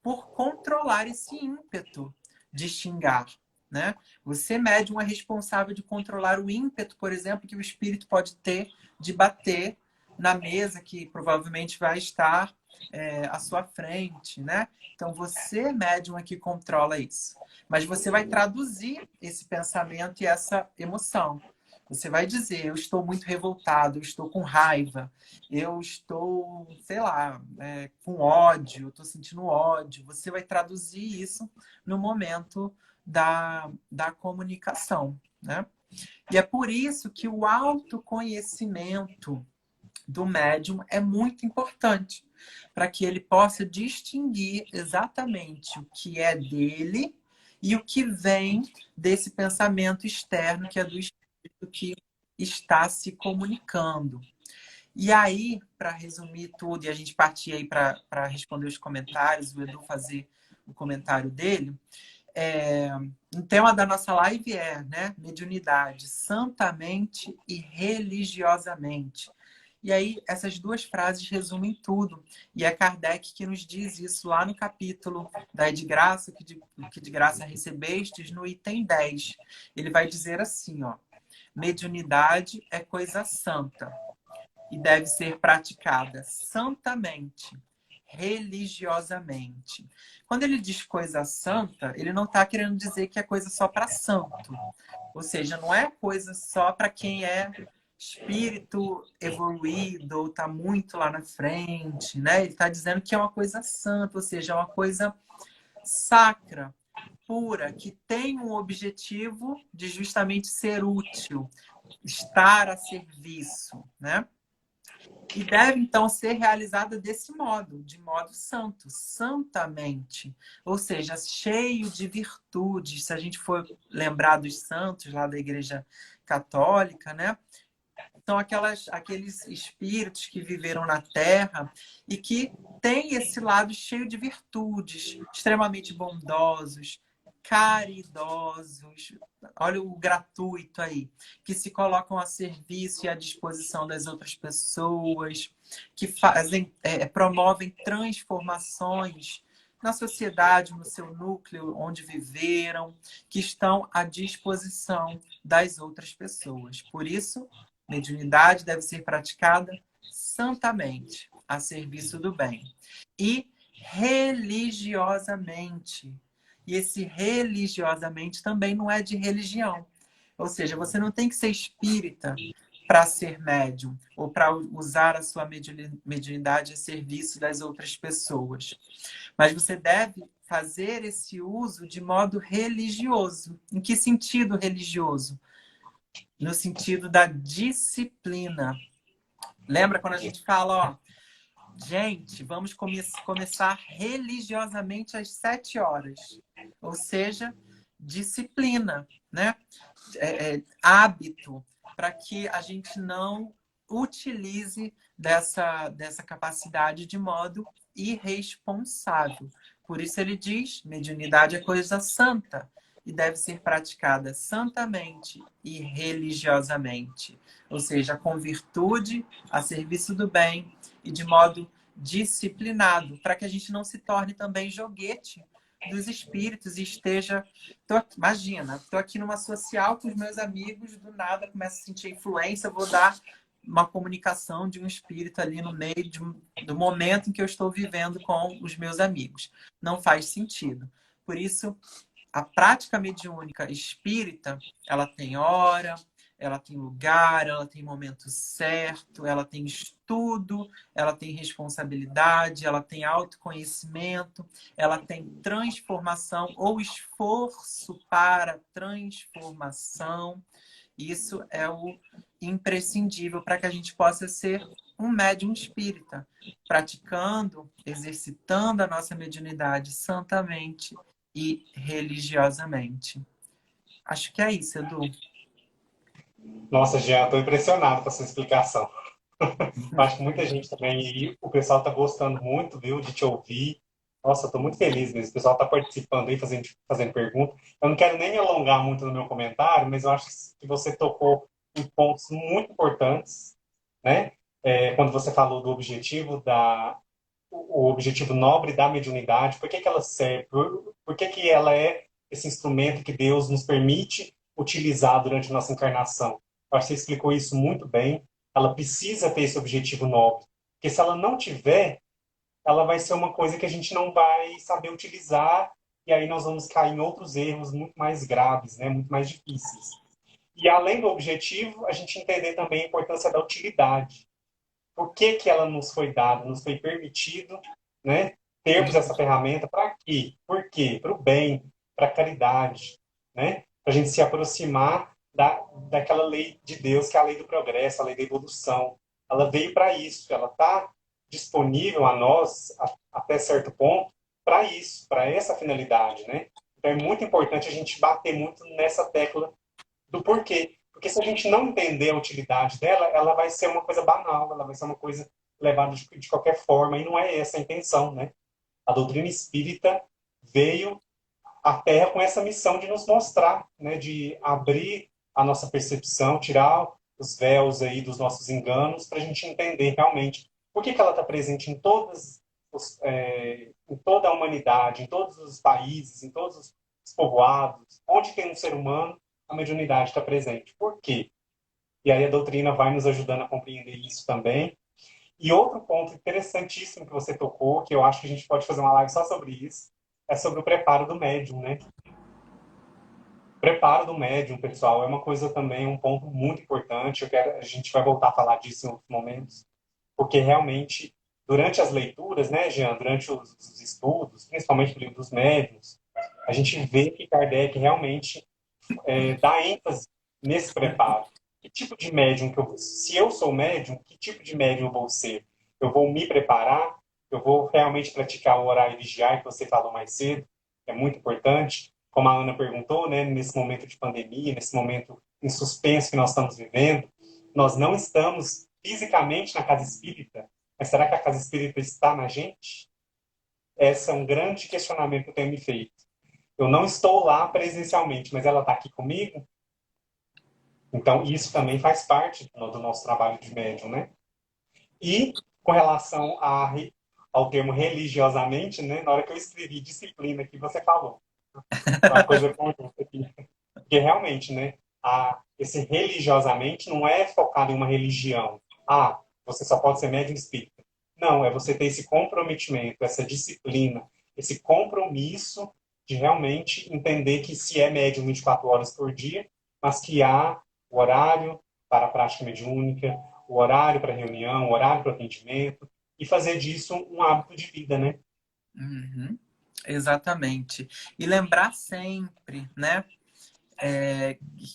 por controlar esse ímpeto de xingar, né? Você, médium, é responsável de controlar o ímpeto, por exemplo, que o espírito pode ter de bater na mesa que provavelmente vai estar à sua frente, né? Então, você, médium, é que controla isso. Mas você vai traduzir esse pensamento e essa emoção. Você vai dizer, eu estou muito revoltado, eu estou com raiva, eu estou, sei lá, com ódio, eu estou sentindo ódio. Você vai traduzir isso no momento da comunicação, né? E é por isso que o autoconhecimento do médium é muito importante, para que ele possa distinguir exatamente o que é dele e o que vem desse pensamento externo, que é do espírito que está se comunicando. E aí, para resumir tudo, e a gente partir aí para responder os comentários, o Edu fazer o comentário dele, o tema da nossa live é, né, mediunidade, santamente e religiosamente. E aí, essas duas frases resumem tudo. E é Kardec que nos diz isso lá no capítulo da de graça, que de graça recebestes, no item 10. Ele vai dizer assim, ó, mediunidade é coisa santa e deve ser praticada santamente, religiosamente. Quando ele diz coisa santa, ele não está querendo dizer que é coisa só para santo. Ou seja, não é coisa só para quem é espírito evoluído ou está muito lá na frente, né? Ele está dizendo que é uma coisa santa, ou seja, é uma coisa sacra, pura, que tem um objetivo de justamente ser útil, estar a serviço, né? E deve, então, ser realizada desse modo, de modo santo, santamente. Ou seja, cheio de virtudes. Se a gente for lembrar dos santos lá da Igreja Católica, né? São aqueles espíritos que viveram na Terra e que têm esse lado cheio de virtudes, extremamente bondosos, caridosos, olha o gratuito aí, que se colocam a serviço e à disposição das outras pessoas, que promovem transformações na sociedade, no seu núcleo onde viveram, que estão à disposição das outras pessoas. Por isso, mediunidade deve ser praticada santamente, a serviço do bem. E religiosamente. E esse religiosamente também não é de religião. Ou seja, você não tem que ser espírita para ser médium ou para usar a sua mediunidade a serviço das outras pessoas. Mas você deve fazer esse uso de modo religioso. Em que sentido religioso? No sentido da disciplina. Lembra quando a gente fala, ó, gente, vamos começar religiosamente às 7 horas. Ou seja, disciplina, né? Hábito, para que a gente não utilize dessa capacidade de modo irresponsável. Por isso ele diz, mediunidade é coisa santa e deve ser praticada santamente e religiosamente. Ou seja, com virtude, a serviço do bem e de modo disciplinado, para que a gente não se torne também joguete dos espíritos e esteja... imagina, estou aqui numa social com os meus amigos, do nada começo a sentir influência, vou dar uma comunicação de um espírito ali no meio do momento em que eu estou vivendo com os meus amigos. Não faz sentido. Por isso, a prática mediúnica espírita, ela tem hora, ela tem lugar, ela tem momento certo, ela tem estudo, ela tem responsabilidade, ela tem autoconhecimento, ela tem transformação ou esforço para transformação. Isso é o imprescindível para que a gente possa ser um médium espírita, praticando, exercitando a nossa mediunidade santamente e religiosamente. Acho que é isso, Edu. Nossa, Jean, estou impressionado com a sua explicação. Acho que muita gente também, e o pessoal está gostando muito, viu, de te ouvir. Nossa, estou muito feliz mesmo. O pessoal está participando aí, fazendo pergunta. Eu não quero nem me alongar muito no meu comentário, mas eu acho que você tocou em pontos muito importantes, né? Quando você falou do objetivo o objetivo nobre da mediunidade, por que que ela serve, por que que ela é esse instrumento que Deus nos permite utilizar durante a nossa encarnação. Eu acho que você explicou isso muito bem. Ela precisa ter esse objetivo nobre, porque se ela não tiver, ela vai ser uma coisa que a gente não vai saber utilizar e aí nós vamos cair em outros erros muito mais graves, né? Muito mais difíceis. E além do objetivo, a gente entender também a importância da utilidade. Por que que ela nos foi dada, nos foi permitido, né? Termos essa ferramenta para quê? Por quê? Para o bem, para a caridade, né? Para a gente se aproximar daquela lei de Deus, que é a lei do progresso, a lei da evolução. Ela veio para isso, ela está disponível a nós, até certo ponto, para isso, para essa finalidade, né? Então é muito importante a gente bater muito nessa tecla do porquê. Porque se a gente não entender a utilidade dela, ela vai ser uma coisa banal, ela vai ser uma coisa levada de qualquer forma, e não é essa a intenção, né? A doutrina espírita veio à Terra com essa missão de nos mostrar, né? De abrir a nossa percepção, tirar os véus aí dos nossos enganos, para a gente entender realmente por que que ela está presente em toda a humanidade, em todos os países, em todos os povoados, onde tem um ser humano, a mediunidade está presente. Por quê? E aí a doutrina vai nos ajudando a compreender isso também. E outro ponto interessantíssimo que você tocou, que eu acho que a gente pode fazer uma live só sobre isso, é sobre o preparo do médium, né? O preparo do médium, pessoal, é uma coisa também, um ponto muito importante. A gente vai voltar a falar disso em outros momentos, porque realmente, durante as leituras, né, Jean, durante os estudos, principalmente do livro dos médiuns, a gente vê que Kardec realmente dar ênfase nesse preparo. Que tipo de médium que eu vou? Se eu sou médium, que tipo de médium eu vou ser? Eu vou me preparar? Eu vou realmente praticar o orar e vigiar, que você falou mais cedo, é muito importante. Como a Ana perguntou, né, nesse momento de pandemia, nesse momento em suspenso que nós estamos vivendo, nós não estamos fisicamente na casa espírita, mas será que a casa espírita está na gente? Esse é um grande questionamento que eu tenho me feito. Eu não estou lá presencialmente, mas ela está aqui comigo. Então, isso também faz parte do nosso trabalho de médium, né? E, com relação ao termo religiosamente, né? Na hora que eu escrevi disciplina aqui, você falou. Uma coisa conjunta aqui. Porque, realmente, né? Esse religiosamente não é focado em uma religião. Ah, você só pode ser médium espírita. Não, é você ter esse comprometimento, essa disciplina, esse compromisso de realmente entender que se é médium 24 horas por dia, mas que há o horário para a prática mediúnica, o horário para a reunião, o horário para o atendimento, e fazer disso um hábito de vida, né? Uhum, exatamente. E lembrar sempre, né?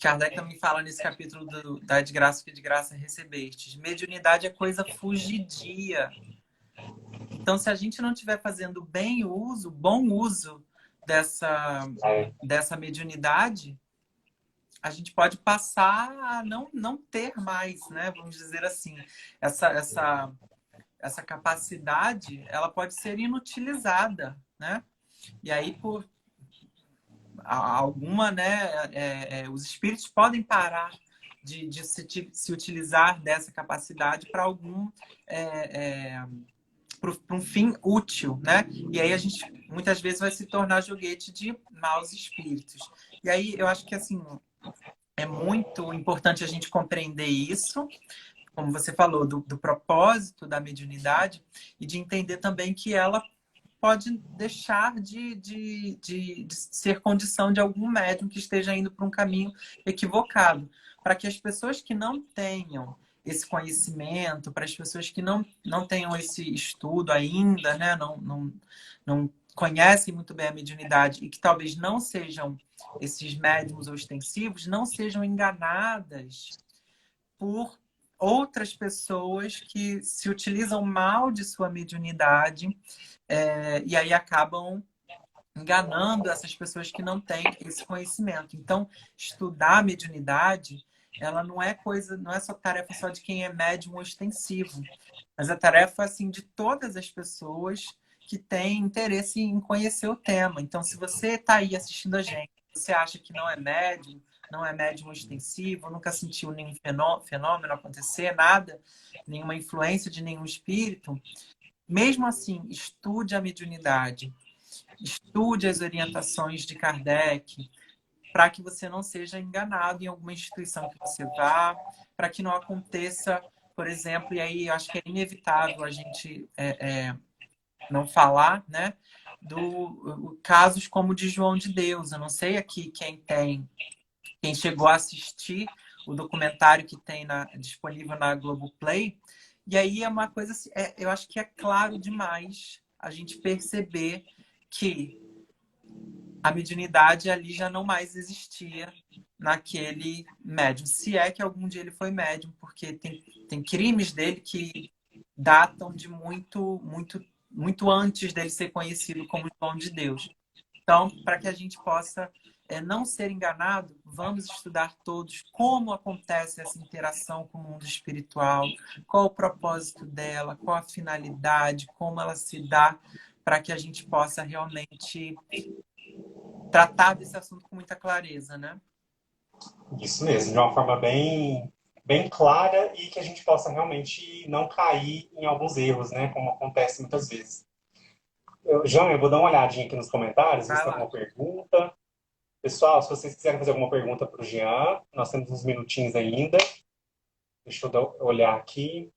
Kardec também fala nesse capítulo da de graça que de graça recebestes. Mediunidade é coisa fugidia. Então, se a gente não estiver fazendo bom uso dessa mediunidade, a gente pode passar a não ter mais, né? Vamos dizer assim. Essa capacidade, ela pode ser inutilizada, né? E aí, por alguma, né? Os espíritos podem parar de se utilizar dessa capacidade para algum para um fim útil, né? E aí a gente muitas vezes vai se tornar joguete de maus espíritos. E aí eu acho que assim é muito importante a gente compreender isso, como você falou, do propósito da mediunidade e de entender também que ela pode deixar de ser condição de algum médium que esteja indo para um caminho equivocado. Para que as pessoas que não tenham esse conhecimento, para as pessoas que não tenham esse estudo ainda, né? Não conhecem muito bem a mediunidade e que talvez não sejam esses médiums ostensivos, não sejam enganadas por outras pessoas que se utilizam mal de sua mediunidade e aí acabam enganando essas pessoas que não têm esse conhecimento. Então, estudar a mediunidade, ela não é coisa, não é só tarefa só de quem é médium ostensivo, mas a tarefa assim de todas as pessoas que têm interesse em conhecer o tema. Então, se você está aí assistindo a gente, você acha que não é médium ostensivo, nunca sentiu nenhum fenômeno acontecer, nada, nenhuma influência de nenhum espírito, mesmo assim, estude a mediunidade, estude as orientações de Kardec, para que você não seja enganado em alguma instituição que você vá, para que não aconteça, por exemplo, e aí eu acho que é inevitável a gente não falar, né, casos como o de João de Deus. Eu não sei aqui quem chegou a assistir o documentário que tem disponível na Globoplay, e aí é uma coisa, eu acho que é claro demais a gente perceber que a mediunidade ali já não mais existia naquele médium. Se é que algum dia ele foi médium, porque tem crimes dele que datam de muito antes dele ser conhecido como João de Deus. Então, para que a gente possa não ser enganado, vamos estudar todos como acontece essa interação com o mundo espiritual, qual o propósito dela, qual a finalidade, como ela se dá, para que a gente possa realmente tratar desse assunto com muita clareza, né? Isso mesmo, de uma forma bem clara e que a gente possa realmente não cair em alguns erros, né? Como acontece muitas vezes. João, eu vou dar uma olhadinha aqui nos comentários, ver se Vai tem lá. alguma pergunta. Pessoal, se vocês quiserem fazer alguma pergunta para o Jean, nós temos uns minutinhos ainda. Deixa eu olhar aqui.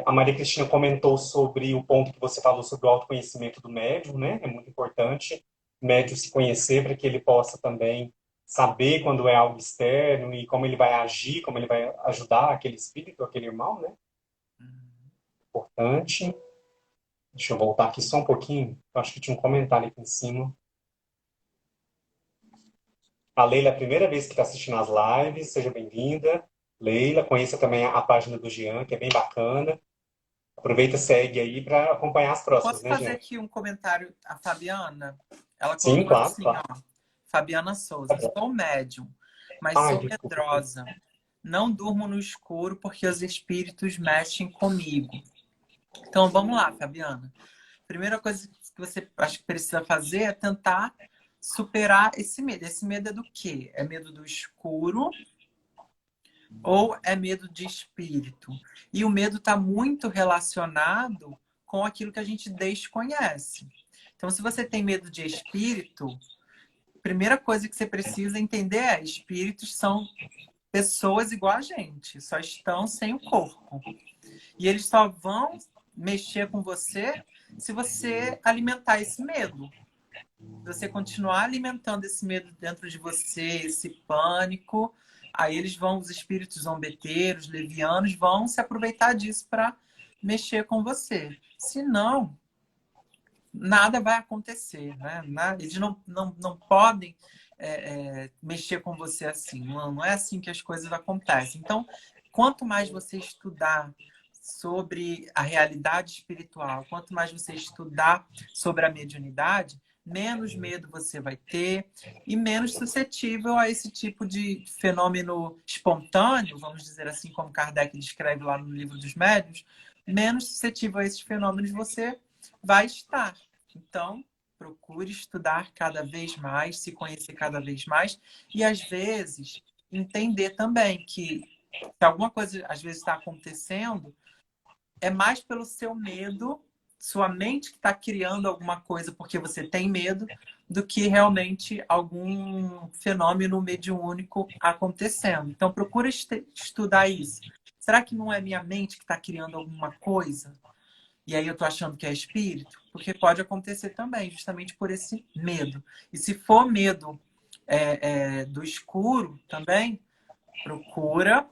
A Maria Cristina comentou sobre o ponto que você falou sobre o autoconhecimento do médium, né? É muito importante o médium se conhecer para que ele possa também saber quando é algo externo e como ele vai agir, como ele vai ajudar aquele espírito, aquele irmão, né? Importante. Deixa eu voltar aqui só um pouquinho. Eu acho que tinha um comentário aqui em cima. A Leila é a primeira vez que está assistindo as lives. Seja bem-vinda. Leila, conheça também a página do Jean, que é bem bacana. Aproveita e segue aí para acompanhar as próximas, Posso né, fazer Jean? aqui um comentário? A Fabiana, ela Sim, colocou claro, assim, claro. ó. Fabiana Souza, Tá bom. sou médium, mas Ai, sou desculpa. medrosa. Não durmo no escuro porque os espíritos mexem comigo. Então, vamos lá, Fabiana. Primeira coisa que você acho que precisa fazer é tentar superar esse medo. Esse medo é do quê? É medo do escuro ou é medo de espírito? E o medo está muito relacionado com aquilo que a gente desconhece. Então, se você tem medo de espírito, a primeira coisa que você precisa entender é: espíritos são pessoas igual a gente, só estão sem o corpo. E eles só vão mexer com você se você alimentar esse medo. Se você continuar alimentando esse medo dentro de você, esse pânico, aí os espíritos zombeteiros, levianos, vão se aproveitar disso para mexer com você. Se não, nada vai acontecer, né? Eles não podem mexer com você assim. Não é assim que as coisas acontecem. Então, quanto mais você estudar sobre a realidade espiritual, quanto mais você estudar sobre a mediunidade, menos medo você vai ter e menos suscetível a esse tipo de fenômeno espontâneo, vamos dizer assim, como Kardec descreve lá no Livro dos Médiuns, menos suscetível a esses fenômenos você vai estar. Então, procure estudar cada vez mais, se conhecer cada vez mais e, às vezes, entender também que se alguma coisa, às vezes, está acontecendo, é mais pelo seu medo sua mente que está criando alguma coisa porque você tem medo, do que realmente algum fenômeno mediúnico acontecendo. Então, procura estudar isso. Será que não é minha mente que está criando alguma coisa? E aí eu estou achando que é espírito? Porque pode acontecer também, justamente por esse medo. E se for medo do escuro também, procura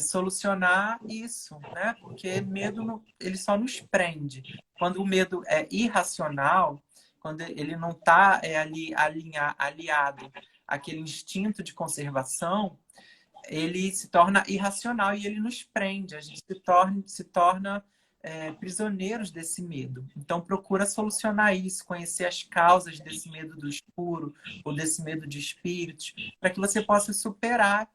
solucionar isso, né? Porque medo ele só nos prende. Quando o medo é irracional, quando ele não está aliado àquele instinto de conservação, ele se torna irracional e ele nos prende. A gente se torna prisioneiros desse medo. Então, procura solucionar isso, conhecer as causas desse medo do escuro ou desse medo de espíritos, para que você possa superar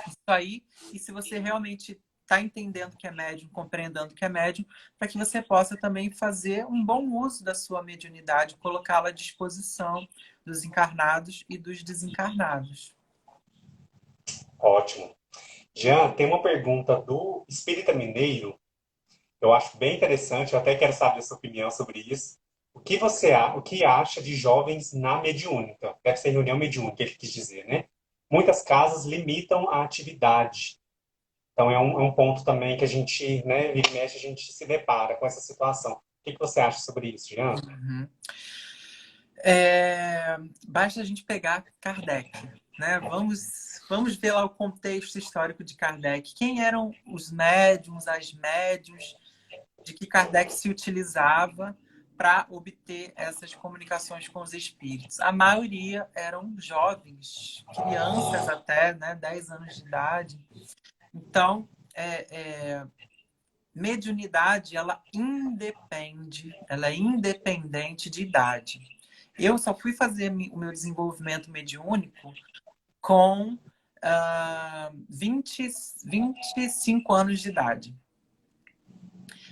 isso aí. E se você realmente está entendendo que é médium, compreendendo que é médium, para que você possa também fazer um bom uso da sua mediunidade, colocá-la à disposição dos encarnados e dos desencarnados. Ótimo. Jean, tem uma pergunta do Espírita Mineiro, eu acho bem interessante, eu até quero saber a sua opinião sobre isso. O que acha de jovens na mediúnica? Deve ser reunião mediúnica, ele quis dizer, né? Muitas casas limitam a atividade. Então é um ponto também que a gente, né, vira e mexe, a gente se depara com essa situação. O que você acha sobre isso, Jean? Uhum. Basta a gente pegar Kardec, né? Vamos ver lá o contexto histórico de Kardec. Quem eram os médiums, as médiums de que Kardec se utilizava para obter essas comunicações com os espíritos? A maioria eram jovens, crianças até, né? 10 anos de idade. Então, mediunidade, ela é independente de idade. Eu só fui fazer o meu desenvolvimento mediúnico com 25 anos de idade.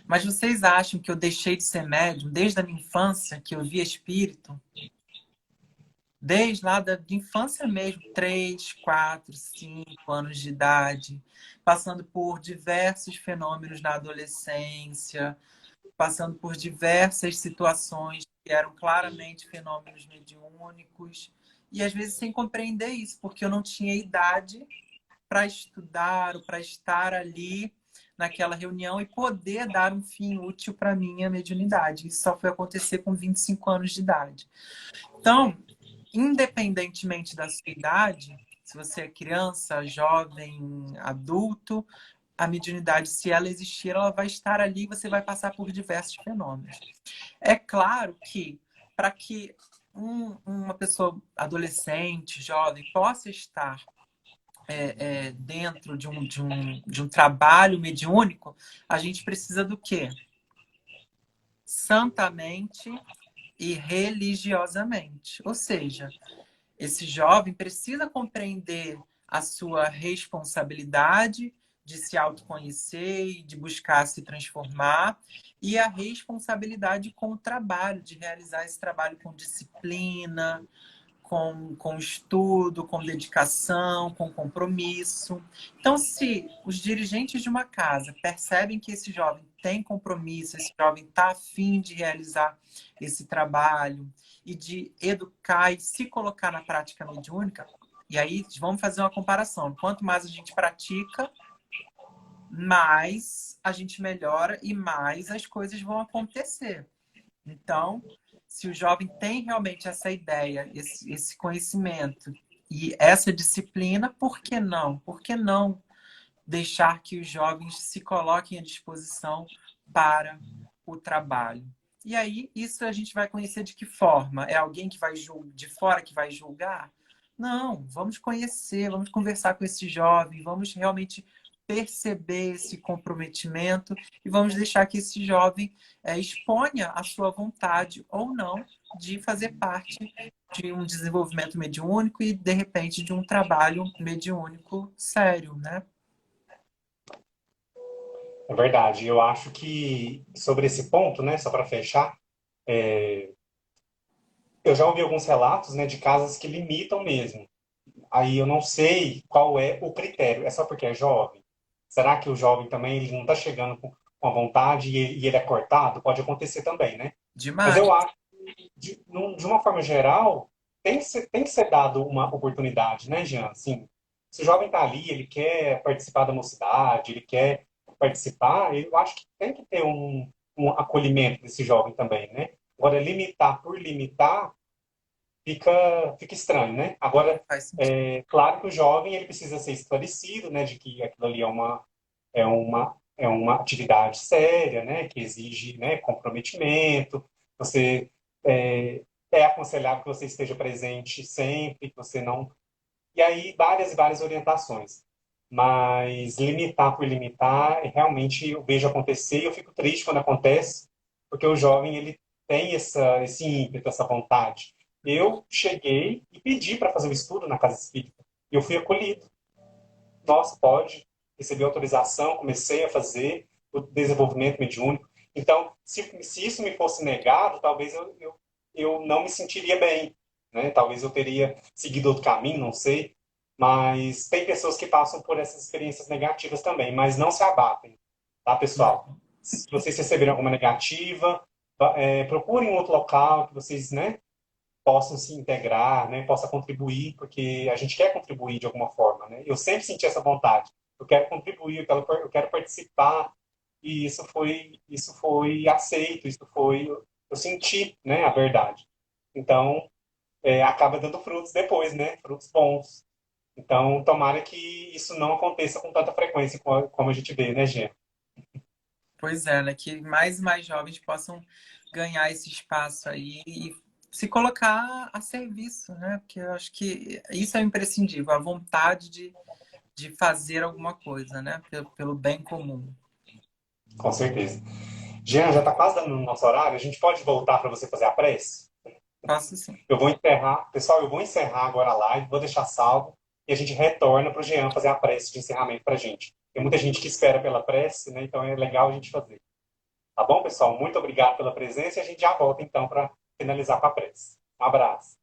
Mas vocês acham que eu deixei de ser médium desde a minha infância, que eu via espírito? Desde lá da infância mesmo, 3, 4, 5 anos de idade, passando por diversos fenômenos na adolescência, passando por diversas situações que eram claramente fenômenos mediúnicos, e às vezes sem compreender isso, porque eu não tinha idade para estudar ou para estar ali naquela reunião e poder dar um fim útil para a minha mediunidade. Isso só foi acontecer com 25 anos de idade. Então, independentemente da sua idade, se você é criança, jovem, adulto, a mediunidade, se ela existir, ela vai estar ali e você vai passar por diversos fenômenos. É claro que, para que uma pessoa adolescente, jovem, possa estar dentro de um trabalho mediúnico, a gente precisa do quê? Santamente e religiosamente. Ou seja, esse jovem precisa compreender a sua responsabilidade de se autoconhecer e de buscar se transformar, e a responsabilidade com o trabalho, de realizar esse trabalho com disciplina, com estudo, com dedicação, com compromisso. Então, se os dirigentes de uma casa percebem que esse jovem tem compromisso, esse jovem está afim de realizar esse trabalho e de educar e se colocar na prática mediúnica, e aí vamos fazer uma comparação. Quanto mais a gente pratica, mais a gente melhora e mais as coisas vão acontecer. Então, se o jovem tem realmente essa ideia, esse conhecimento e essa disciplina, por que não? Por que não deixar que os jovens se coloquem à disposição para o trabalho? E aí, isso a gente vai conhecer de que forma? É alguém que vai de fora que vai julgar? Não, vamos conhecer, vamos conversar com esse jovem, vamos realmente perceber esse comprometimento e vamos deixar que esse jovem exponha a sua vontade ou não de fazer parte de um desenvolvimento mediúnico e, de repente, de um trabalho mediúnico sério, né? É verdade. Eu acho que sobre esse ponto, né, só para fechar, eu já ouvi alguns relatos, né, de casas que limitam mesmo. Aí eu não sei qual é o critério. É só porque é jovem? Será que o jovem também ele não está chegando com a vontade e ele é cortado, pode acontecer também, né? Mas Demais. eu acho que, de uma forma geral, tem que ser dado uma oportunidade, né, Jean? Assim, se o jovem está ali, ele quer participar da mocidade, ele quer participar, eu acho que tem que ter um acolhimento desse jovem também, né? Agora, limitar por limitar fica estranho, né? Agora, Faz sentido. claro que o jovem ele precisa ser esclarecido, né, de que aquilo ali é uma atividade séria, né, que exige, né, comprometimento. Você é aconselhável que você esteja presente sempre, que você não. E aí várias e várias orientações. Mas limitar por limitar, realmente eu vejo acontecer e eu fico triste quando acontece, porque o jovem ele tem esse ímpeto, essa vontade. Eu cheguei e pedi para fazer o estudo na casa espírita. E eu fui acolhido. Nossa, pode. Recebi autorização, comecei a fazer o desenvolvimento mediúnico. Então, se isso me fosse negado, talvez eu não me sentiria bem, né? Talvez eu teria seguido outro caminho, não sei. Mas tem pessoas que passam por essas experiências negativas também, mas não se abatem, tá, pessoal? Se vocês receberem alguma negativa, procurem um outro local que vocês, né, possam se integrar, né, possa contribuir, porque a gente quer contribuir de alguma forma, né? Eu sempre senti essa vontade. Eu quero contribuir, eu quero participar, e isso foi aceito, eu senti, né, a verdade. Então, acaba dando frutos depois, né? Frutos bons. Então, tomara que isso não aconteça com tanta frequência como a gente vê, né, Gê? Pois é, né? Que mais e mais jovens possam ganhar esse espaço aí e se colocar a serviço, né? Porque eu acho que isso é imprescindível, a vontade de fazer alguma coisa, né? Pelo bem comum. Com certeza. Jean, já está quase dando no nosso horário. A gente pode voltar para você fazer a prece? Posso sim. Eu vou encerrar, pessoal, eu vou encerrar agora a live, vou deixar salvo e a gente retorna para o Jean fazer a prece de encerramento para a gente. Tem muita gente que espera pela prece, né? Então é legal a gente fazer. Tá bom, pessoal? Muito obrigado pela presença e a gente já volta então para finalizar com a prece. Um abraço.